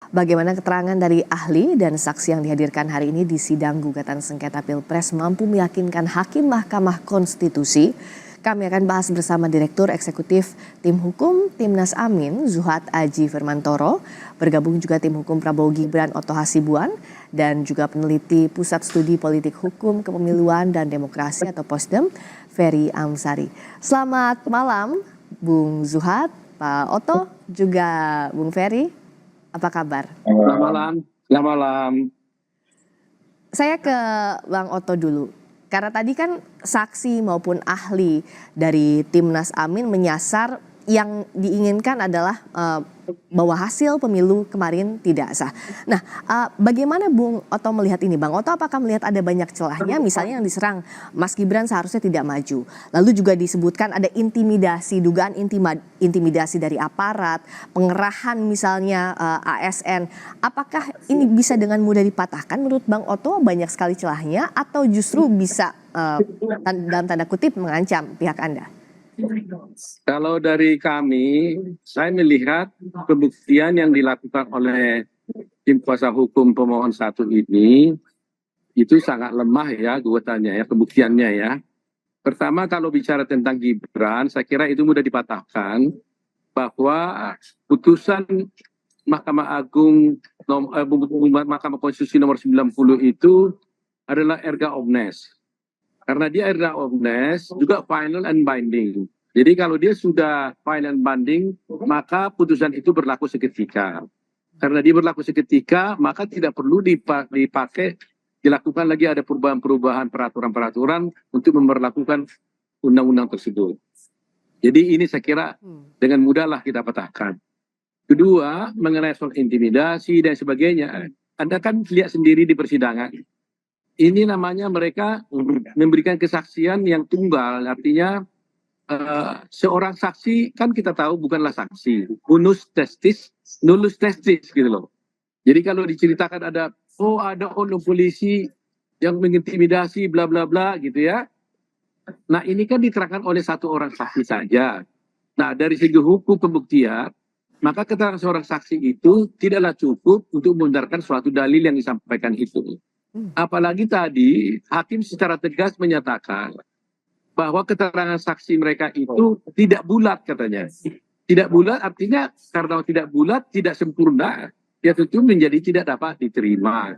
Bagaimana keterangan dari ahli dan saksi yang dihadirkan hari ini di sidang gugatan sengketa Pilpres mampu meyakinkan Hakim Mahkamah Konstitusi? Kami akan bahas bersama Direktur Eksekutif Tim Hukum Timnas Amin, Zuhad Aji Firmantoro. Bergabung juga Tim Hukum Prabowo Gibran Oto Hasibuan dan juga peneliti Pusat Studi Politik Hukum Kepemiluan dan Demokrasi atau POSDEM, Ferry Amsari. Selamat malam, Bung Zuhad, Pak Oto, juga Bung Ferry. Apa kabar? Selamat malam. Selamat malam. Saya ke Bang Oto dulu. Karena tadi kan saksi maupun ahli dari Timnas Amin menyasar yang diinginkan adalah bahwa hasil pemilu kemarin tidak sah. Nah, bagaimana Bung Oto melihat ini? Bang Oto apakah melihat ada banyak celahnya? Misalnya yang diserang Mas Gibran seharusnya tidak maju. Lalu juga disebutkan ada intimidasi, dugaan intimidasi dari aparat, pengerahan misalnya ASN. Apakah ini bisa dengan mudah dipatahkan menurut Bang Oto? Banyak sekali celahnya atau justru bisa dalam tanda kutip mengancam pihak Anda? Kalau dari kami, saya melihat pembuktian yang dilakukan oleh tim kuasa hukum pemohon satu ini itu sangat lemah ya gugatannya ya, pembuktiannya ya. Pertama kalau bicara tentang Gibran, saya kira itu mudah dipatahkan bahwa putusan Mahkamah Agung Mahkamah Konstitusi nomor 90 itu adalah erga omnes. Karena dia erga omnes juga final and binding. Jadi kalau dia sudah final and binding, maka putusan itu berlaku seketika. Karena dia berlaku seketika, maka tidak perlu dilakukan lagi ada perubahan-perubahan peraturan-peraturan untuk memperlakukan undang-undang tersebut. Jadi ini saya kira dengan mudahlah kita patahkan. Kedua, mengenai soal intimidasi dan sebagainya, Anda kan lihat sendiri di persidangan. Ini namanya mereka memberikan kesaksian yang tunggal, artinya seorang saksi kan kita tahu bukanlah saksi, unus testis, nullus testis gitu loh. Jadi kalau diceritakan ada oknum polisi yang mengintimidasi bla bla bla gitu ya. Nah ini kan diterangkan oleh satu orang saksi saja. Nah dari segi hukum pembuktian, maka keterangan seorang saksi itu tidaklah cukup untuk membenarkan suatu dalil yang disampaikan itu. Apalagi tadi hakim secara tegas menyatakan bahwa keterangan saksi mereka itu tidak bulat katanya. Tidak bulat artinya karena tidak bulat, tidak sempurna, ya tentu menjadi tidak dapat diterima.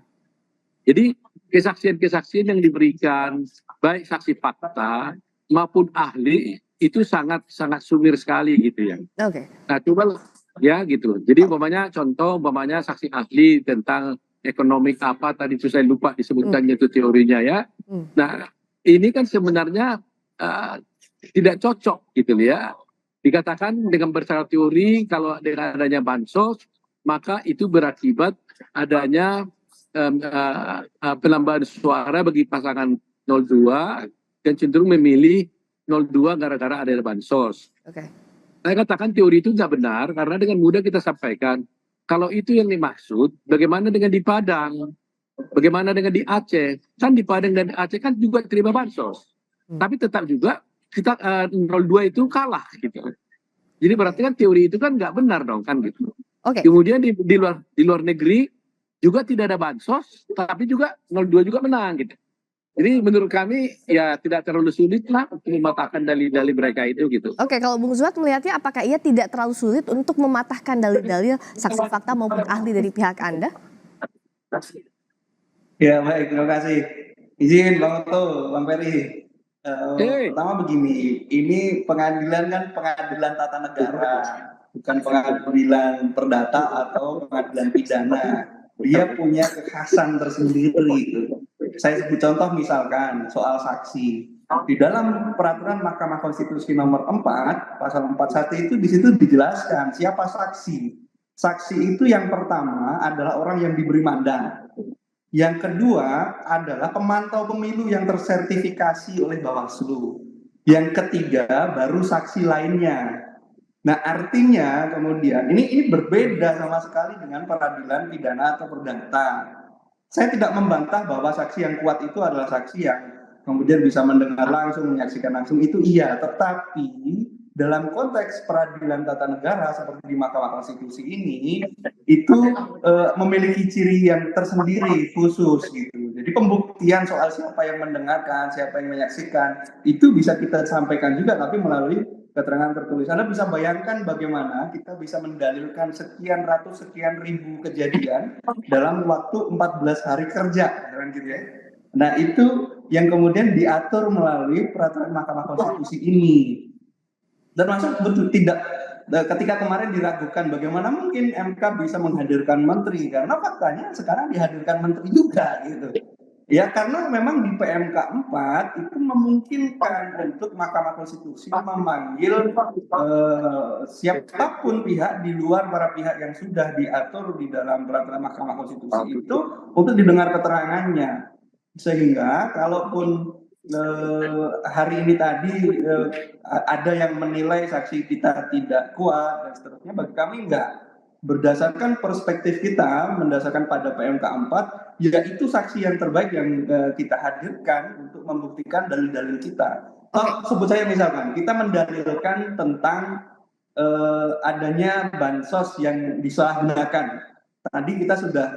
Jadi kesaksian-kesaksian yang diberikan baik saksi fakta maupun ahli itu sangat sumir sekali gitu ya. Oke. Nah coba ya gitu. Jadi umpamanya saksi ahli tentang ekonomi apa tadi itu saya lupa disebutkannya itu teorinya ya. Nah ini kan sebenarnya tidak cocok gitu ya. Dikatakan dengan berdasarkan teori kalau dengan adanya bansos maka itu berakibat adanya penambahan suara bagi pasangan 02 dan cenderung memilih 02 gara-gara ada bansos. Oke. Saya katakan teori itu tidak benar karena dengan mudah kita sampaikan kalau itu yang dimaksud, bagaimana dengan di Padang? Bagaimana dengan di Aceh? Kan di Padang dan di Aceh kan juga terima bansos. Tapi tetap juga kita 02 itu kalah gitu. Jadi berarti kan teori itu kan nggak benar dong kan gitu. Oke. Kemudian di luar negeri juga tidak ada bansos, tapi juga 02 juga menang gitu. Jadi menurut kami ya tidak terlalu sulit lah untuk mematahkan dalil-dalil mereka itu gitu. Oke, kalau Bung Zuhad melihatnya apakah ia tidak terlalu sulit untuk mematahkan dalil-dalil saksi fakta maupun ahli dari pihak Anda? Ya baik, terima kasih. Izin Bang Oto, Bang Ferry. Pertama begini, ini pengadilan kan pengadilan tata negara, bukan pengadilan perdata atau pengadilan pidana. Dia punya kekhasan tersendiri. Saya sebut contoh misalkan soal saksi. Di dalam peraturan Mahkamah Konstitusi nomor 4, pasal 41 itu di situ dijelaskan siapa saksi. Saksi itu yang pertama adalah orang yang diberi mandat. Yang kedua adalah pemantau pemilu yang tersertifikasi oleh Bawaslu. Yang ketiga baru saksi lainnya. Nah artinya kemudian ini berbeda sama sekali dengan peradilan pidana atau perdata. Saya tidak membantah bahwa saksi yang kuat itu adalah saksi yang kemudian bisa mendengar langsung, menyaksikan langsung, itu iya. Tetapi dalam konteks peradilan tata negara seperti di Mahkamah Konstitusi ini itu memiliki ciri yang tersendiri khusus gitu. Jadi pembuktian soal siapa yang mendengarkan, siapa yang menyaksikan itu bisa kita sampaikan juga tapi melalui keterangan tertulis. Anda bisa bayangkan bagaimana kita bisa mendalilkan sekian ratus, sekian ribu kejadian dalam waktu 14 hari kerja, gitu ya. Nah itu yang kemudian diatur melalui peraturan Mahkamah Konstitusi ini. Termasuk betul tidak ketika kemarin diragukan bagaimana mungkin MK bisa menghadirkan menteri karena faktanya sekarang dihadirkan menteri juga gitu. Ya karena memang di PMK 4 itu memungkinkan untuk Mahkamah Konstitusi memanggil siapapun pihak di luar para pihak yang sudah diatur di dalam peraturan Mahkamah Konstitusi itu untuk didengar keterangannya. Sehingga kalaupun hari ini tadi ada yang menilai saksi kita tidak kuat dan seterusnya, bagi kami enggak. Berdasarkan perspektif kita, mendasarkan pada PMK 4, yaitu saksi yang terbaik yang kita hadirkan untuk membuktikan dalil-dalil kita. Sebut saya misalkan, kita mendalilkan tentang adanya bansos yang disalahgunakan. Tadi kita sudah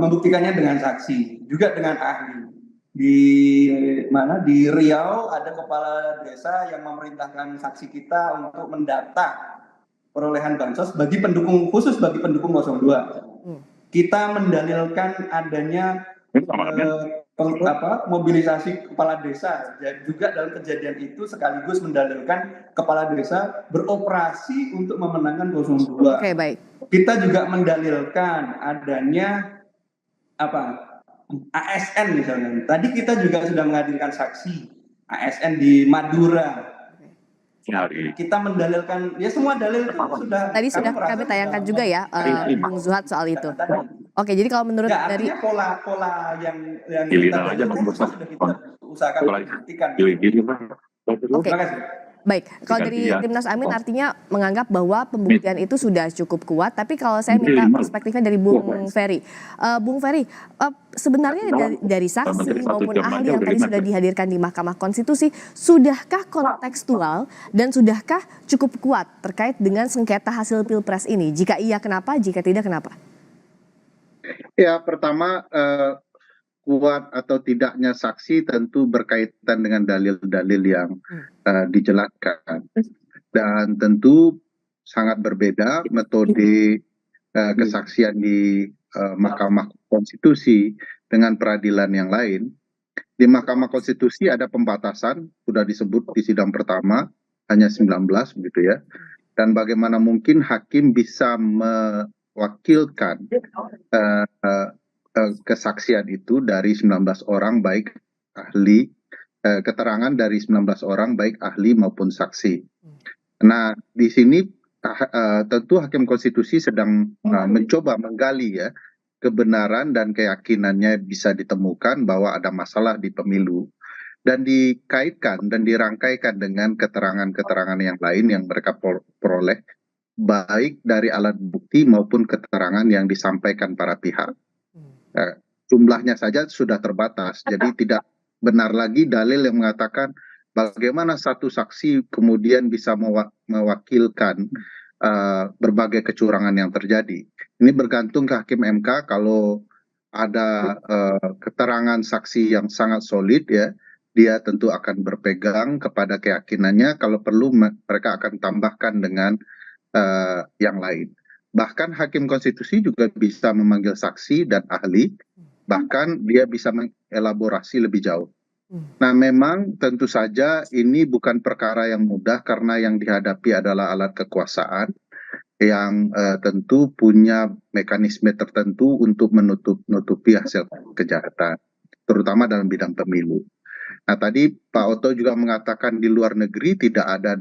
membuktikannya dengan saksi, juga dengan ahli. Di Riau ada kepala desa yang memerintahkan saksi kita untuk mendata perolehan bansos bagi pendukung khusus bagi pendukung 02. Kita mendalilkan adanya mobilisasi kepala desa dan juga dalam kejadian itu sekaligus mendalilkan kepala desa beroperasi untuk memenangkan 02. Oke, baik. Kita juga mendalilkan adanya ASN misalnya. Tadi kita juga sudah menghadirkan saksi ASN di Madura. Kita mendalilkan ya semua dalil itu sudah tadi sudah kami tayangkan juga ya Bung Zuhad soal itu. Oke, jadi kalau menurut ya, dari pola yang kita dalilkan sudah kita usahakan buktikan. Oke. Terima kasih. Baik, kalau dari Timnas Amin artinya menganggap bahwa pembuktian itu sudah cukup kuat, tapi kalau saya minta perspektifnya dari Bung Ferry. Bung Ferry, sebenarnya dari saksi maupun ahli yang tadi sudah dihadirkan di Mahkamah Konstitusi, sudahkah kontekstual dan sudahkah cukup kuat terkait dengan sengketa hasil Pilpres ini? Jika iya, kenapa? Jika tidak, kenapa? Ya, pertama kuat atau tidaknya saksi tentu berkaitan dengan dalil-dalil yang dijelaskan dan tentu sangat berbeda metode kesaksian di Mahkamah Konstitusi dengan peradilan yang lain. Di Mahkamah Konstitusi ada pembatasan, sudah disebut di sidang pertama hanya 19 begitu ya, dan bagaimana mungkin hakim bisa mewakilkan kesaksian itu dari 19 orang baik ahli, keterangan dari 19 orang baik ahli maupun saksi. Nah di sini tentu hakim konstitusi sedang mencoba menggali ya kebenaran dan keyakinannya bisa ditemukan bahwa ada masalah di pemilu dan dikaitkan dan dirangkaikan dengan keterangan-keterangan yang lain yang mereka peroleh baik dari alat bukti maupun keterangan yang disampaikan para pihak. Jumlahnya saja sudah terbatas, jadi tidak benar lagi dalil yang mengatakan bagaimana satu saksi kemudian bisa mewakilkan berbagai kecurangan yang terjadi. Ini bergantung ke hakim MK. Kalau ada keterangan saksi yang sangat solid ya, dia tentu akan berpegang kepada keyakinannya. Kalau perlu mereka akan tambahkan dengan yang lain. Bahkan hakim konstitusi juga bisa memanggil saksi dan ahli, bahkan dia bisa mengelaborasi lebih jauh. Nah memang tentu saja ini bukan perkara yang mudah karena yang dihadapi adalah alat kekuasaan yang tentu punya mekanisme tertentu untuk menutupi hasil kejahatan, terutama dalam bidang pemilu. Nah tadi Pak Oto juga mengatakan di luar negeri tidak ada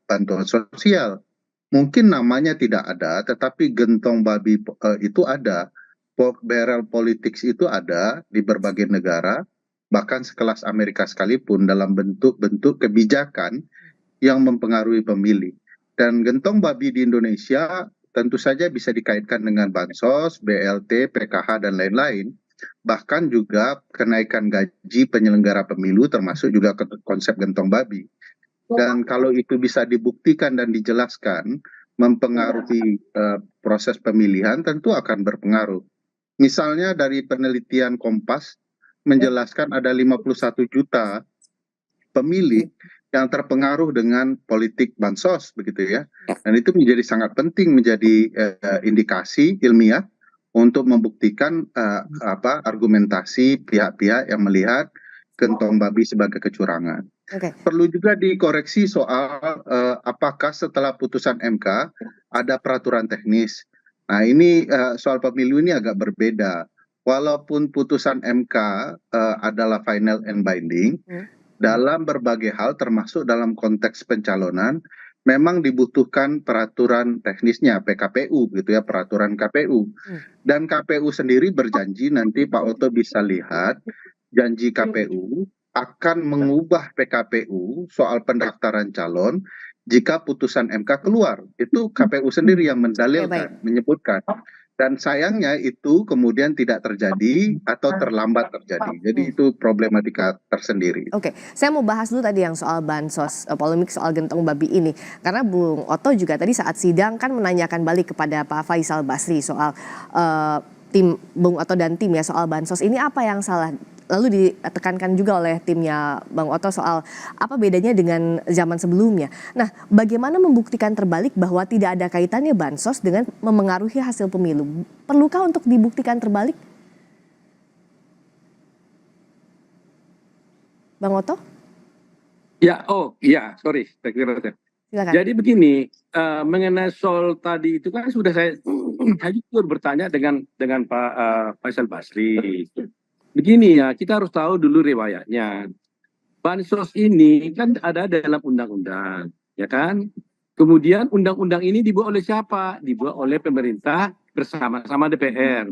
bantuan sosial. Mungkin namanya tidak ada, tetapi gentong babi itu ada, pork barrel politics itu ada di berbagai negara, bahkan sekelas Amerika sekalipun dalam bentuk-bentuk kebijakan yang mempengaruhi pemilih. Dan gentong babi di Indonesia tentu saja bisa dikaitkan dengan bansos, BLT, PKH, dan lain-lain. Bahkan juga kenaikan gaji penyelenggara pemilu termasuk juga konsep gentong babi. Dan kalau itu bisa dibuktikan dan dijelaskan mempengaruhi proses pemilihan, tentu akan berpengaruh. Misalnya dari penelitian Kompas menjelaskan ada 51 juta pemilih yang terpengaruh dengan politik bansos begitu ya. Dan itu menjadi sangat penting, menjadi indikasi ilmiah untuk membuktikan argumentasi pihak-pihak yang melihat kentong babi sebagai kecurangan. Perlu juga dikoreksi soal apakah setelah putusan MK ada peraturan teknis. Nah ini soal pemilu ini agak berbeda. Walaupun putusan MK adalah final and binding, dalam berbagai hal termasuk dalam konteks pencalonan, memang dibutuhkan peraturan teknisnya PKPU gitu ya, peraturan KPU. Dan KPU sendiri berjanji, nanti Pak Oto bisa lihat janji KPU akan mengubah PKPU soal pendaftaran calon jika putusan MK keluar. Itu KPU sendiri yang mendalilkan, menyebutkan. Dan sayangnya itu kemudian tidak terjadi atau terlambat terjadi. Jadi itu problematika tersendiri. Oke, saya mau bahas dulu tadi yang soal bansos, polemik soal gentong babi ini. Karena Bung Oto juga tadi saat sidang kan menanyakan balik kepada Pak Faisal Basri soal tim Bung Oto dan tim ya soal bansos ini apa yang salah. Lalu ditekankan juga oleh timnya Bang Oto soal apa bedanya dengan zaman sebelumnya. Nah, bagaimana membuktikan terbalik bahwa tidak ada kaitannya bansos dengan memengaruhi hasil pemilu? Perlukah untuk dibuktikan terbalik? Bang Oto? Ya, sorry, saya kira. Silakan. Jadi begini, mengenai soal tadi itu kan sudah saya juga bertanya dengan Pak Faisal Basri. Begini ya, kita harus tahu dulu riwayatnya. Bansos ini kan ada dalam undang-undang, ya kan? Kemudian undang-undang ini dibuat oleh siapa? Dibuat oleh pemerintah bersama-sama DPR.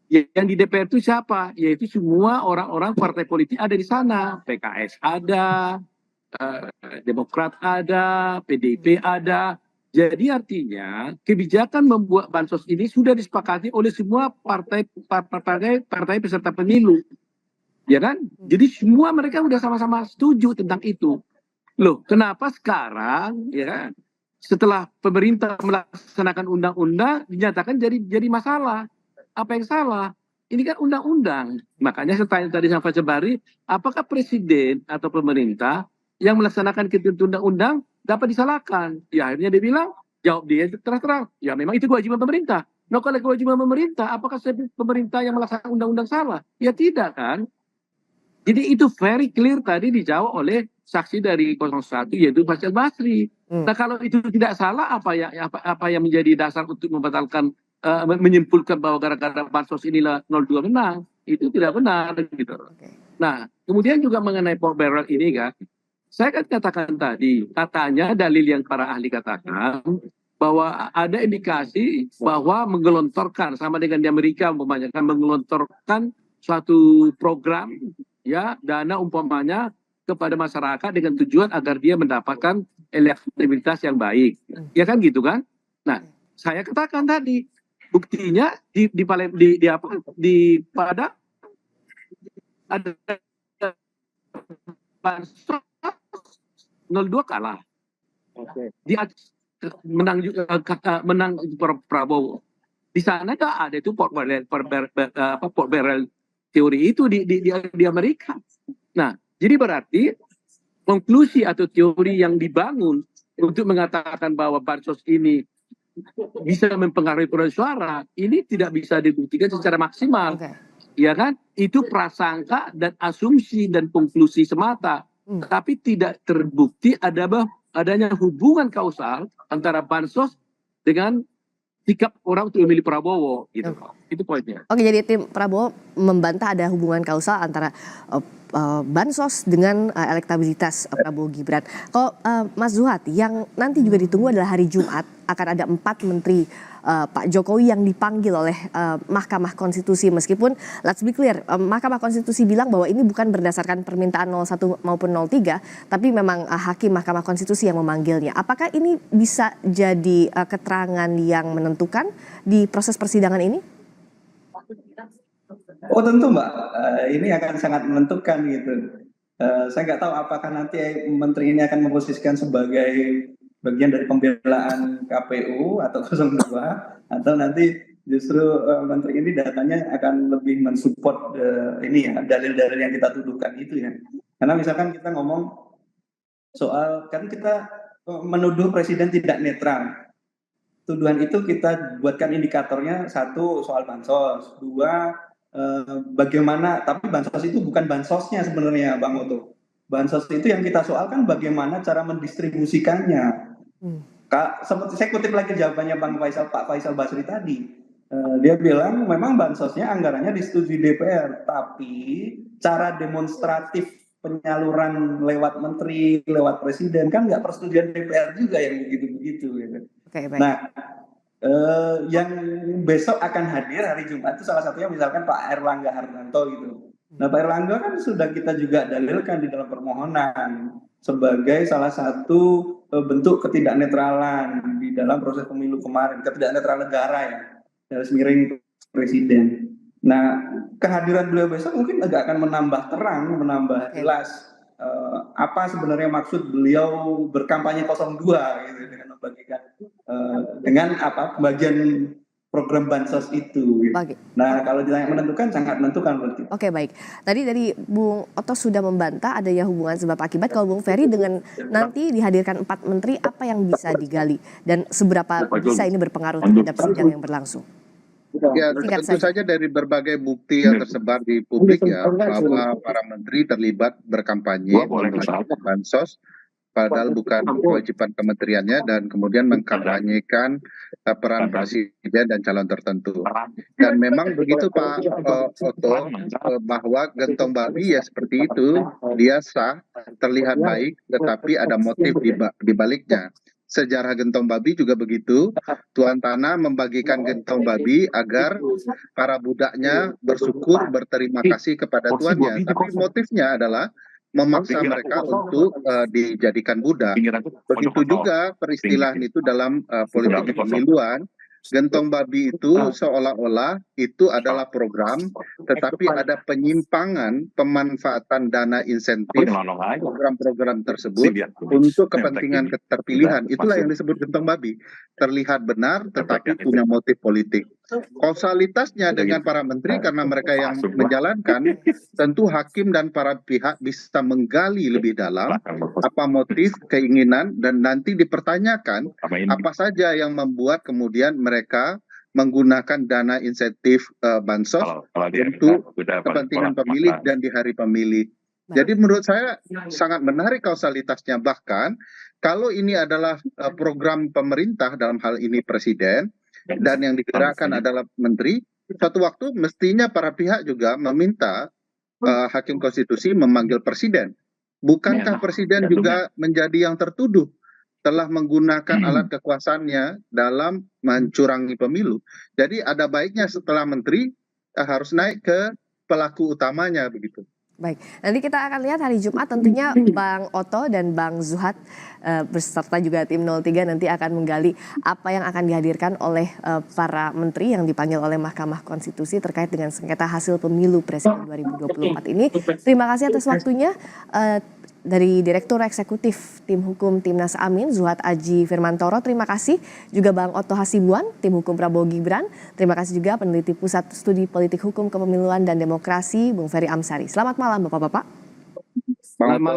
Yang di DPR itu siapa? Yaitu semua orang-orang partai politik ada di sana. PKS ada, Demokrat ada, PDIP ada. Jadi artinya kebijakan membuat bansos ini sudah disepakati oleh semua partai peserta pemilu, ya kan? Jadi semua mereka sudah sama-sama setuju tentang itu. Loh, kenapa sekarang, ya kan? Setelah pemerintah melaksanakan undang-undang dinyatakan jadi masalah? Apa yang salah? Ini kan undang-undang. Makanya saya tanya tadi sama Pak Jabari, apakah presiden atau pemerintah yang melaksanakan ketentuan undang-undang dapat disalahkan? Ya akhirnya dia bilang, jawab dia terang-terang, ya memang itu kewajiban pemerintah. Nah kalau kewajiban pemerintah, apakah pemerintah yang melaksanakan undang-undang salah? Ya tidak kan? Jadi itu very clear tadi dijawab oleh saksi dari 01 yaitu Faisal Basri. Nah kalau itu tidak salah, apa yang menjadi dasar untuk membatalkan, menyimpulkan bahwa gara-gara bansos inilah 02 menang? Itu tidak benar gitu. Nah kemudian juga mengenai pork barrel ini kan, saya kan katakan tadi, katanya dalil yang para ahli katakan bahwa ada indikasi bahwa menggelontorkan sama dengan di Amerika umpamanya kan menggelontorkan suatu program ya dana umpamanya kepada masyarakat dengan tujuan agar dia mendapatkan elektabilitas yang baik. Ya kan gitu kan? Nah, saya katakan tadi buktinya pada ada bansos 02 kalah. Dia menang Prabowo. Di sana nggak ada itu pork barrel teori itu di Amerika. Nah, jadi berarti konklusi atau teori yang dibangun untuk mengatakan bahwa bansos ini bisa mempengaruhi perolehan suara ini tidak bisa dibuktikan secara maksimal. Ya kan? Itu prasangka dan asumsi dan konklusi semata. Tapi tidak terbukti adanya hubungan kausal antara bansos dengan sikap orang untuk memilih Prabowo gitu. Itu poinnya. Oke, jadi tim Prabowo membantah ada hubungan kausal antara bansos dengan elektabilitas Prabowo Gibran. Kalau Mas Zuhad, yang nanti juga ditunggu adalah hari Jumat akan ada 4 menteri Pak Jokowi yang dipanggil oleh Mahkamah Konstitusi. Meskipun let's be clear, Mahkamah Konstitusi bilang bahwa ini bukan berdasarkan permintaan 01 maupun 03, tapi memang hakim Mahkamah Konstitusi yang memanggilnya. Apakah ini bisa jadi keterangan yang menentukan di proses persidangan ini? Oh tentu Mbak, ini akan sangat menentukan gitu. Saya nggak tahu apakah nanti menteri ini akan memposisikan sebagai bagian dari pembelaan KPU atau 02, atau nanti justru menteri ini datanya akan lebih mensupport ini ya, dalil-dalil yang kita tuduhkan itu ya. Karena misalkan kita ngomong soal, kan kita menuduh presiden tidak netral. Tuduhan itu kita buatkan indikatornya, satu soal bansos, dua bagaimana, tapi bansos itu bukan bansosnya sebenarnya Bang Oto. Bansos itu yang kita soalkan bagaimana cara mendistribusikannya. Seperti saya kutip lagi jawabannya Pak Faisal Basri tadi. Dia bilang memang bansosnya anggarannya disetujui DPR, tapi cara demonstratif penyaluran lewat menteri, lewat presiden kan nggak persetujuan DPR juga yang begitu-begitu. Gitu. Oke, baik. Nah, yang besok akan hadir hari Jumat itu salah satunya misalkan Pak Erlangga Hartarto gitu. Nah, Pak Erlangga kan sudah kita juga dalilkan di dalam permohonan sebagai salah satu bentuk ketidaknetralan di dalam proses pemilu kemarin, ketidaknetralan negara ya, garis miring presiden. Nah, kehadiran beliau besok mungkin agak akan menambah terang, menambah jelas apa sebenarnya maksud beliau berkampanye 02 gitu, dengan membagikan dengan apa pembagian program bansos itu. Gitu. Nah, kalau ditanya menentukan, sangat menentukan berarti. Oke, baik. Tadi dari Bung Oto sudah membantah adanya hubungan sebab akibat. Kalau Bung Ferry dengan nanti dihadirkan 4 menteri, apa yang bisa digali dan seberapa bisa ini berpengaruh terhadap sidang yang berlangsung? Ya, tentu saja dari berbagai bukti yang tersebar di publik ya, bahwa para menteri terlibat berkampanye membagi bansos, padahal bukan kewajiban kementeriannya, dan kemudian mengkampanyekan peran presiden dan calon tertentu. Dan memang begitu Pak Oto, bahwa gentong babi ya seperti itu, dia sah, terlihat baik, tetapi ada motif di baliknya. Sejarah gentong babi juga begitu, tuan tanah membagikan gentong babi agar para budaknya bersyukur, berterima kasih kepada tuannya, tapi motifnya adalah memaksa mereka untuk dijadikan budak. Begitu juga peristilahan itu dalam politik kepemiluan. Gentong babi itu seolah-olah itu adalah program, tetapi ada penyimpangan pemanfaatan dana insentif program-program tersebut untuk kepentingan keterpilihan. Itulah yang disebut gentong babi. Terlihat benar, tetapi punya motif politik. Kausalitasnya dengan para menteri karena mereka yang menjalankan, tentu hakim dan para pihak bisa menggali lebih dalam apa motif, keinginan, dan nanti dipertanyakan apa saja yang membuat kemudian mereka menggunakan dana insentif bansos untuk kepentingan pemilih dan di hari pemilih. Jadi menurut saya sangat menarik kausalitasnya. Bahkan kalau ini adalah program pemerintah, dalam hal ini presiden, dan yang digerakkan adalah menteri, suatu waktu mestinya para pihak juga meminta hakim konstitusi memanggil presiden. Bukankah presiden juga menjadi yang tertuduh telah menggunakan alat kekuasaannya dalam mencurangi pemilu? Jadi ada baiknya setelah menteri harus naik ke pelaku utamanya begitu. Baik, nanti kita akan lihat hari Jumat tentunya Bang Oto dan Bang Zuhad beserta juga tim 03 nanti akan menggali apa yang akan dihadirkan oleh para menteri yang dipanggil oleh Mahkamah Konstitusi terkait dengan sengketa hasil pemilu Presiden 2024 ini. Terima kasih atas waktunya dari Direktur Eksekutif Tim Hukum Timnas Amin, Zuhad Aji Firmantoro. Terima kasih juga Bang Oto Hasibuan, Tim Hukum Prabowo Gibran. Terima kasih juga peneliti Pusat Studi Politik Hukum Kepemiluan dan Demokrasi, Bung Ferry Amsari. Selamat malam Bapak-Bapak. Selamat malam.